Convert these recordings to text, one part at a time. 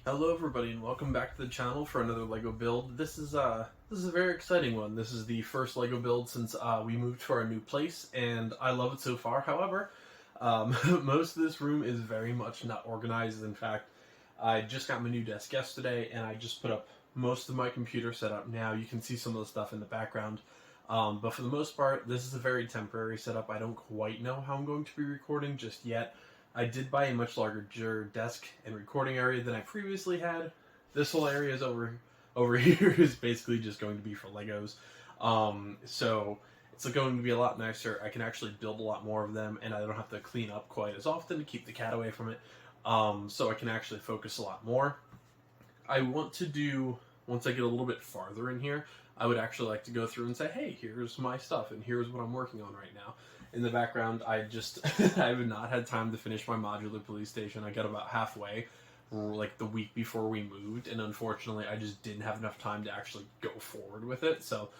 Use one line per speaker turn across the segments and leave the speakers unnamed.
Hello everybody and welcome back to the channel for another LEGO build. This is a very exciting one. This is the first LEGO build since we moved to our new place and I love it so far. However, most of this room is very much not organized. In fact, I just got my new desk yesterday and I just put up most of my computer setup now. You can see some of the stuff in the background. But for the most part, this is a very temporary setup. I don't quite know how I'm going to be recording just yet. I did buy a much larger desk and recording area than I previously had. This whole area is over here is basically just going to be for Legos. So it's going to be a lot nicer. I can actually build a lot more of them, and I don't have to clean up quite as often to keep the cat away from it. So I can actually focus a lot more. I want to do, once I get a little bit farther in here, I would actually like to go through and say, hey, here's my stuff, and here's what I'm working on right now. In the background, I have not had time to finish my modular police station. I got about halfway, like the week before we moved, and unfortunately, I just didn't have enough time to actually go forward with it. So,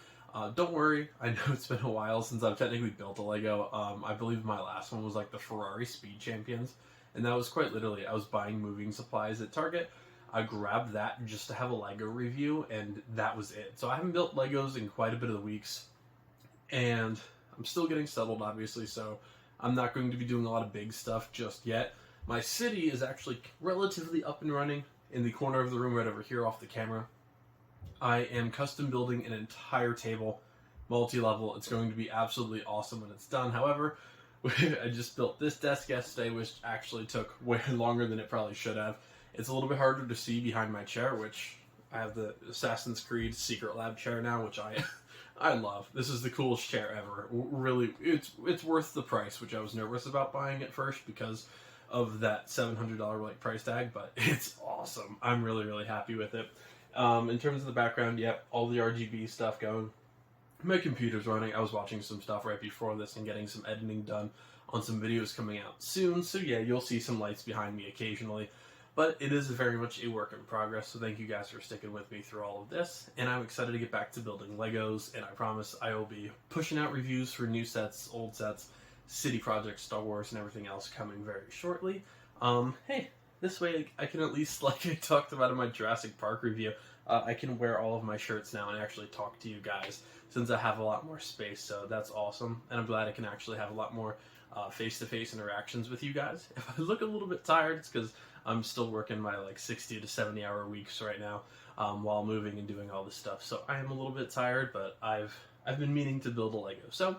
don't worry. I know it's been a while since I've technically built a Lego. I believe my last one was like the Ferrari Speed Champions, and that was quite literally, I was buying moving supplies at Target. I grabbed that just to have a Lego review, and that was it. So I haven't built Legos in quite a bit of the weeks, and I'm still getting settled, obviously, so I'm not going to be doing a lot of big stuff just yet. My city is actually relatively up and running in the corner of the room right over here off the camera. I am custom building an entire table, multi-level. It's going to be absolutely awesome when it's done. However, I just built this desk yesterday, which actually took way longer than it probably should have. It's a little bit harder to see behind my chair, which I have the Assassin's Creed Secret Lab chair now, which I love. This is the coolest chair ever. Really, it's worth the price, which I was nervous about buying at first because of that $700 like price tag, but it's awesome. I'm really happy with it. In terms of the background, yep, all the RGB stuff going. My computer's running. I was watching some stuff right before this and getting some editing done on some videos coming out soon. So yeah, you'll see some lights behind me occasionally. But it is very much a work in progress, so thank you guys for sticking with me through all of this. And I'm excited to get back to building Legos, and I promise I will be pushing out reviews for new sets, old sets, city projects, Star Wars, and everything else coming very shortly. Hey, this way I can at least, like I talked about in my Jurassic Park review, I can wear all of my shirts now and actually talk to you guys since I have a lot more space, so that's awesome. And I'm glad I can actually have a lot more face-to-face interactions with you guys. If I look a little bit tired, it's because I'm still working my like 60 to 70 hour weeks right now while moving and doing all this stuff. So I am a little bit tired, but I've been meaning to build a Lego. So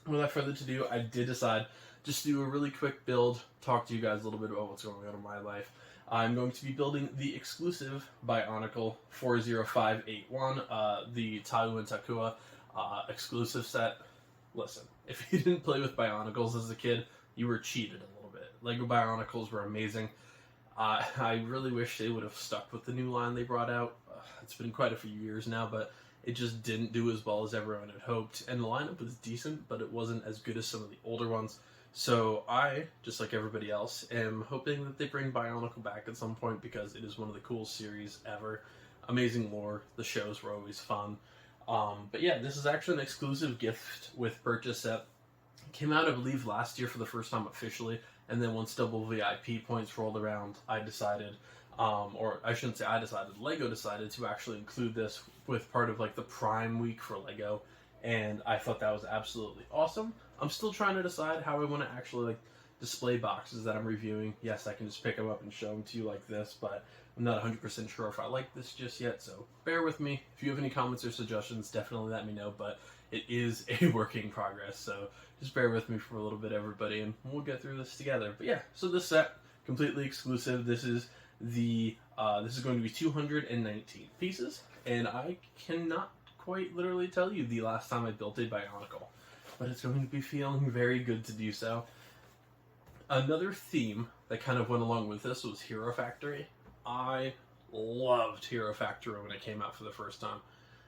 without further ado, I did decide just to do a really quick build, talk to you guys a little bit about what's going on in my life. I'm going to be building the exclusive Bionicle 40581, the Tahu and Takua exclusive set. Listen, if you didn't play with Bionicles as a kid, you were cheated a little bit. Lego Bionicles were amazing. I really wish they would have stuck with the new line they brought out. It's been quite a few years now, but it just didn't do as well as everyone had hoped. And the lineup was decent, but it wasn't as good as some of the older ones. So I, just like everybody else, am hoping that they bring Bionicle back at some point because it is one of the coolest series ever. Amazing lore. The shows were always fun. But yeah, this is actually an exclusive gift with purchase set. It came out, I believe, last year for the first time officially. And then once double VIP points rolled around, I decided, or I shouldn't say I decided, Lego decided to actually include this with part of like the Prime week for Lego, and I thought that was absolutely awesome. I'm still trying to decide how I want to actually like display boxes that I'm reviewing. Yes, I can just pick them up and show them to you like this, but I'm not 100% sure if I like this just yet, so bear with me. If you have any comments or suggestions, definitely let me know, but it is a work in progress, so just bear with me for a little bit, everybody, and we'll get through this together. But yeah, so this set, completely exclusive. This is going to be 219 pieces, and I cannot quite literally tell you the last time I built a Bionicle, but it's going to be feeling very good to do so. Another theme that kind of went along with this was Hero Factory. I loved Hero Factory when it came out for the first time.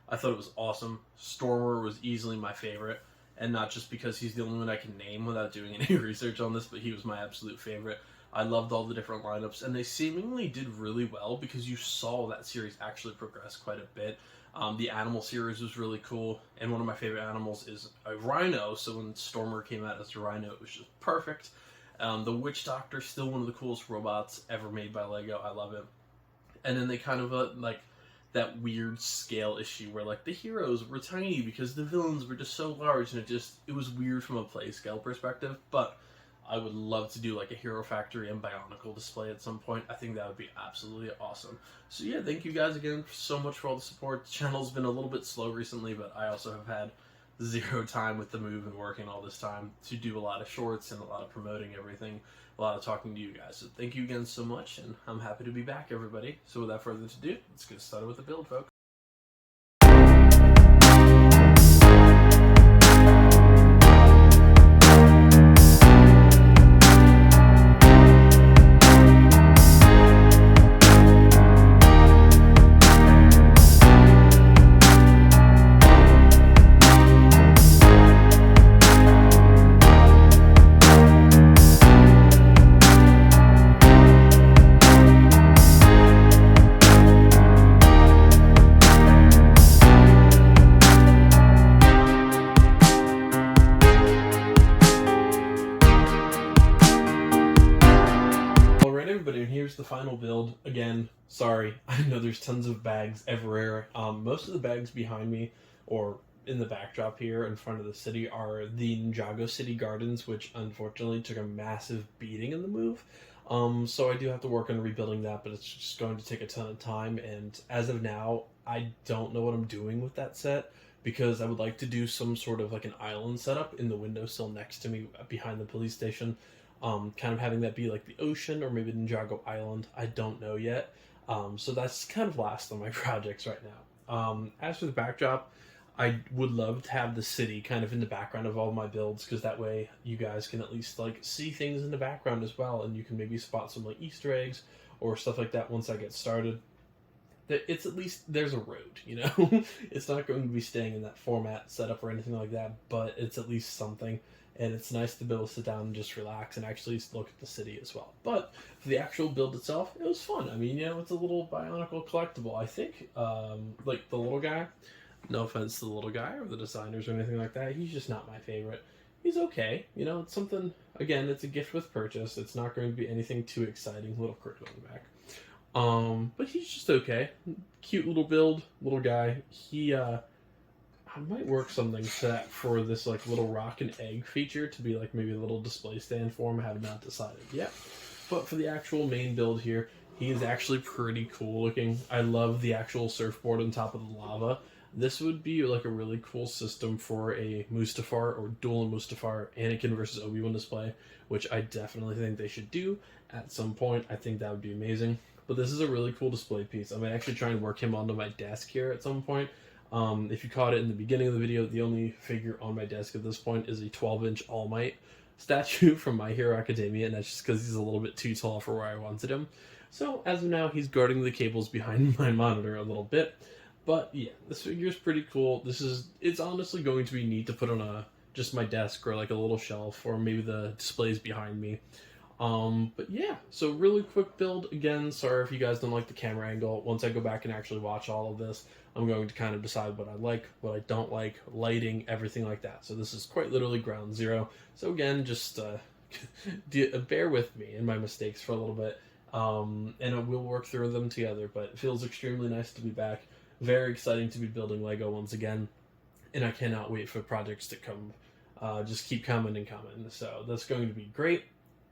I thought it was awesome. Stormer was easily my favorite, and not just because he's the only one I can name without doing any research on this, but he was my absolute favorite. I loved all the different lineups, and they seemingly did really well because you saw that series actually progress quite a bit. The animal series was really cool, and one of my favorite animals is a rhino, so when Stormer came out as a rhino, it was just perfect. The Witch Doctor, still one of the coolest robots ever made by Lego. I love it. And then they kind of like that weird scale issue where like the heroes were tiny because the villains were just so large, and it was weird from a play scale perspective. But I would love to do like a Hero Factory and Bionicle display at some point. I think that would be absolutely awesome. So yeah, thank you guys again so much for all the support. The channel's been a little bit slow recently, but I also have had zero time with the move and working all this time to do a lot of shorts and a lot of promoting everything, a lot of talking to you guys. So thank you again so much, and I'm happy to be back, everybody. So without further ado, let's get started with the build, folks. Everybody, and here's the final build. Again, sorry, I know there's tons of bags everywhere. Most of the bags behind me, or in the backdrop here in front of the city, are the Ninjago City Gardens, which unfortunately took a massive beating in the move. So I do have to work on rebuilding that, but it's just going to take a ton of time, and as of now, I don't know what I'm doing with that set, because I would like to do some sort of like an island setup in the windowsill next to me behind the police station. Kind of having that be like the ocean or maybe Ninjago Island. I don't know yet. So that's kind of last on my projects right now. As for the backdrop, I would love to have the city kind of in the background of all my builds, because that way you guys can at least like see things in the background as well, and you can maybe spot some like Easter eggs or stuff like that once I get started. It's at least there's a road, you know. It's not going to be staying in that format setup or anything like that, but it's at least something. And it's nice to be able to sit down and just relax and actually look at the city as well. But for the actual build itself, it was fun. I mean, you know, it's a little Bionicle collectible. I think, like the little guy, no offense to the little guy or the designers or anything like that, he's just not my favorite. He's okay. You know, it's something, again, it's a gift with purchase. It's not going to be anything too exciting. Little crick on the back. But he's just okay. Cute little build, little guy. He, I might work something set for this like little rock and egg feature to be like maybe a little display stand for him. I have not decided yet. But for the actual main build here, he is actually pretty cool looking. I love the actual surfboard on top of the lava. This would be like a really cool system for a Mustafar or dual Mustafar Anakin versus Obi-Wan display, which I definitely think they should do at some point. I think that would be amazing. But this is a really cool display piece. I might actually try and work him onto my desk here at some point. If you caught it in the beginning of the video, the only figure on my desk at this point is a 12-inch All Might statue from My Hero Academia, and that's just because he's a little bit too tall for where I wanted him. So, as of now, he's guarding the cables behind my monitor a little bit. But, yeah, this figure's pretty cool. It's honestly going to be neat to put on just my desk or like a little shelf, or maybe the displays behind me. But yeah, so really quick build. Again, sorry if you guys don't like the camera angle. Once I go back and actually watch all of this, I'm going to kind of decide what I like, what I don't like, lighting, everything like that. So this is quite literally ground zero. So again, just bear with me and my mistakes for a little bit, and we'll work through them together. But it feels extremely nice to be back. Very exciting to be building Lego once again, and I cannot wait for projects to come. Just keep coming and coming. So that's going to be great.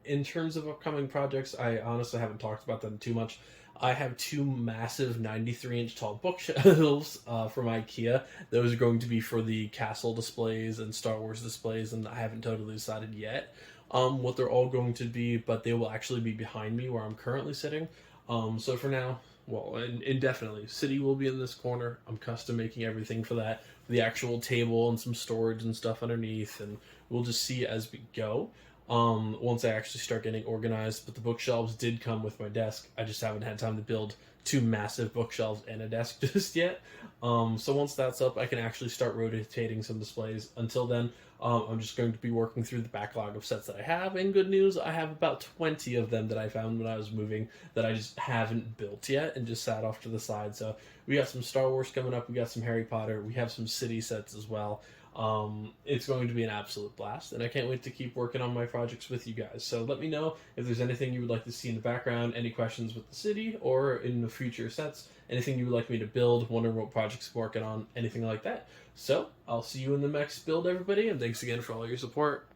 In terms of upcoming projects, I honestly haven't talked about them too much. I have two massive 93-inch tall bookshelves from IKEA. Those are going to be for the castle displays and Star Wars displays, and I haven't totally decided yet what they're all going to be, but they will actually be behind me where I'm currently sitting. So for now, well, indefinitely, City will be in this corner. I'm custom making everything for that, the actual table and some storage and stuff underneath, and we'll just see as we go. Once I actually start getting organized, but the bookshelves did come with my desk. I just haven't had time to build two massive bookshelves and a desk just yet. So once that's up, I can actually start rotating some displays. Until then, I'm just going to be working through the backlog of sets that I have, and good news, I have about 20 of them that I found when I was moving that I just haven't built yet and just sat off to the side. So we got some Star Wars coming up, we got some Harry Potter, we have some City sets as well. It's going to be an absolute blast, and I can't wait to keep working on my projects with you guys. So let me know if there's anything you would like to see in the background, any questions with the city, or in the future sets, anything you would like me to build, wondering what projects I'm working on, anything like that. So I'll see you in the next build, everybody, and thanks again for all your support.